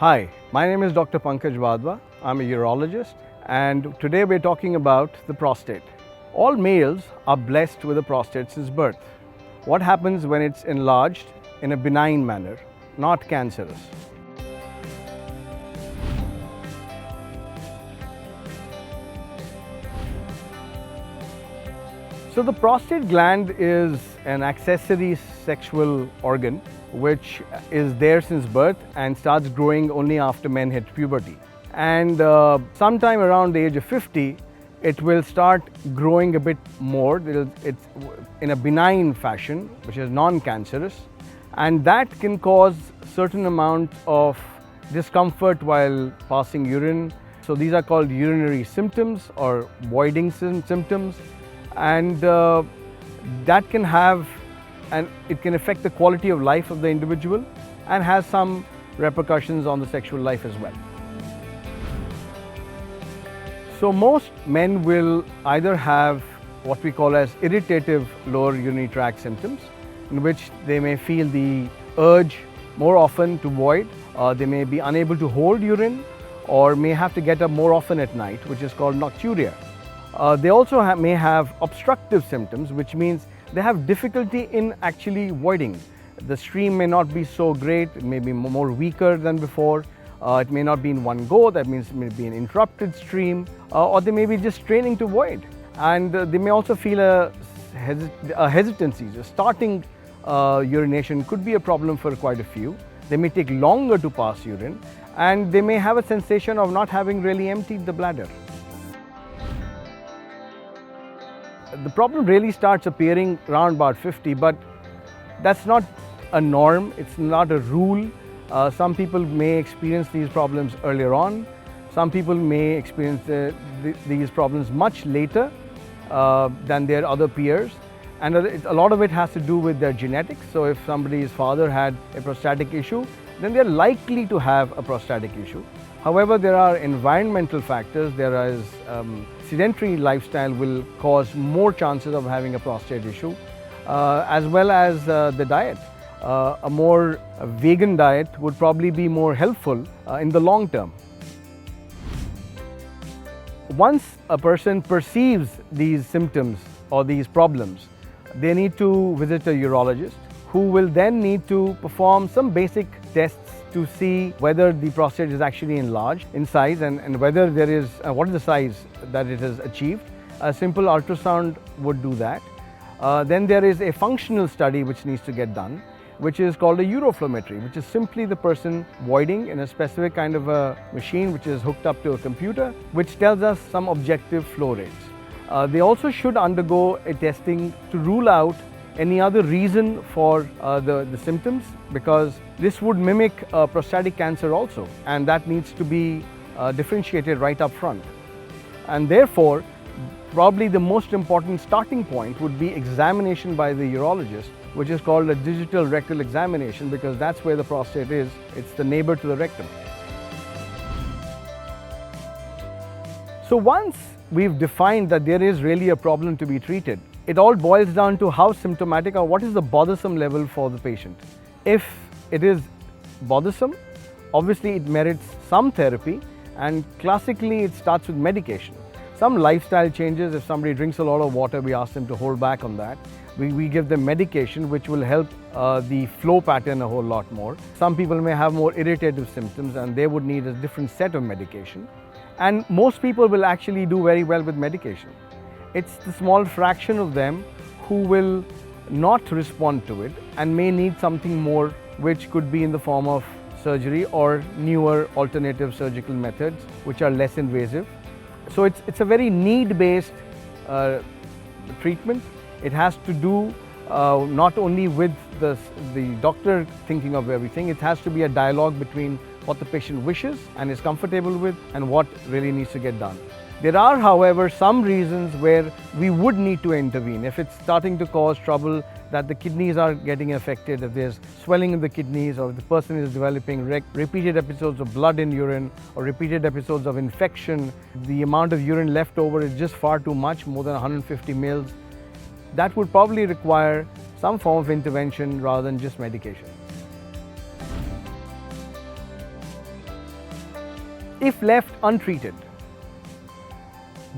Hi, my name is Dr. Pankaj Wadhwa. I'm a urologist, and today we're talking about the prostate. All males are blessed with a prostate since birth. What happens when it's enlarged in a benign manner, not cancerous? So the prostate gland is an accessory sexual organ which is there since birth and starts growing only after men hit puberty. And sometime around the age of 50, it will start growing a bit more. It's in a benign fashion, which is non-cancerous, and that can cause certain amount of discomfort while passing urine. So these are called urinary symptoms or voiding symptoms, and that can have, and it can affect the quality of life of the individual and has some repercussions on the sexual life as well. So most men will either have what we call as irritative lower urinary tract symptoms, in which they may feel the urge more often to void, they may be unable to hold urine, or may have to get up more often at night, which is called nocturia. They also may have obstructive symptoms, which means they have difficulty in actually voiding. The stream may not be so great, it may be more weaker than before. It may not be in one go, that means it may be an interrupted stream, or they may be just straining to void. And they may also feel a hesitancy. Starting urination could be a problem for quite a few. They may take longer to pass urine, and they may have a sensation of not having really emptied the bladder. The problem really starts appearing around about 50, but that's not a norm, it's not a rule. Some people may experience these problems earlier on. Some people may experience these problems much later than their other peers. And a lot of it has to do with their genetics. So if somebody's father had a prostatic issue, then they're likely to have a prostatic issue. However, there are environmental factors. There is sedentary lifestyle will cause more chances of having a prostate issue, as well as the diet. A more vegan diet would probably be more helpful in the long term. Once a person perceives these symptoms or these problems, they need to visit a urologist, who will then need to perform some basic tests to see whether the prostate is actually enlarged in size and whether there is, what is the size that it has achieved. A simple ultrasound would do that. Then there is a functional study which needs to get done, which is called a uroflowmetry, which is simply the person voiding in a specific kind of a machine which is hooked up to a computer, which tells us some objective flow rates. They also should undergo a testing to rule out any other reason for the symptoms, because this would mimic prostatic cancer also, and that needs to be differentiated right up front. And therefore, probably the most important starting point would be examination by the urologist, which is called a digital rectal examination, because that's where the prostate is. It's the neighbor to the rectum. So once we've defined that there is really a problem to be treated, it all boils down to how symptomatic or what is the bothersome level for the patient. If it is bothersome, obviously it merits some therapy, and classically it starts with medication. Some lifestyle changes. If somebody drinks a lot of water, we ask them to hold back on that. We give them medication which will help the flow pattern a whole lot more. Some people may have more irritative symptoms and they would need a different set of medication. And most people will actually do very well with medication. It's the small fraction of them who will not respond to it and may need something more, which could be in the form of surgery or newer alternative surgical methods which are less invasive. So it's a very need-based treatment. It has to do not only with the doctor thinking of everything, it has to be a dialogue between what the patient wishes and is comfortable with and what really needs to get done. There are, however, some reasons where we would need to intervene. If it's starting to cause trouble, that the kidneys are getting affected, if there's swelling in the kidneys, or if the person is developing repeated episodes of blood in urine or repeated episodes of infection, the amount of urine left over is just far too much, more than 150 mils, that would probably require some form of intervention rather than just medication. If left untreated,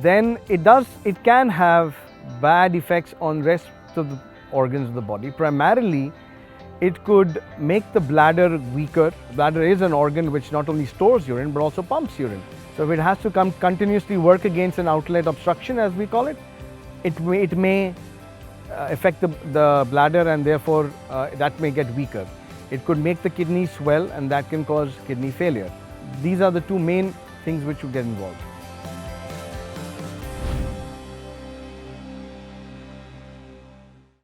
then it can have bad effects on rest of the organs of the body. Primarily, it could make the bladder weaker. Bladder is an organ which not only stores urine but also pumps urine. So if it has to continuously work against an outlet obstruction, as we call it, it may affect the bladder, and therefore that may get weaker. It could make the kidney swell, and that can cause kidney failure. These are the two main things which would get involved.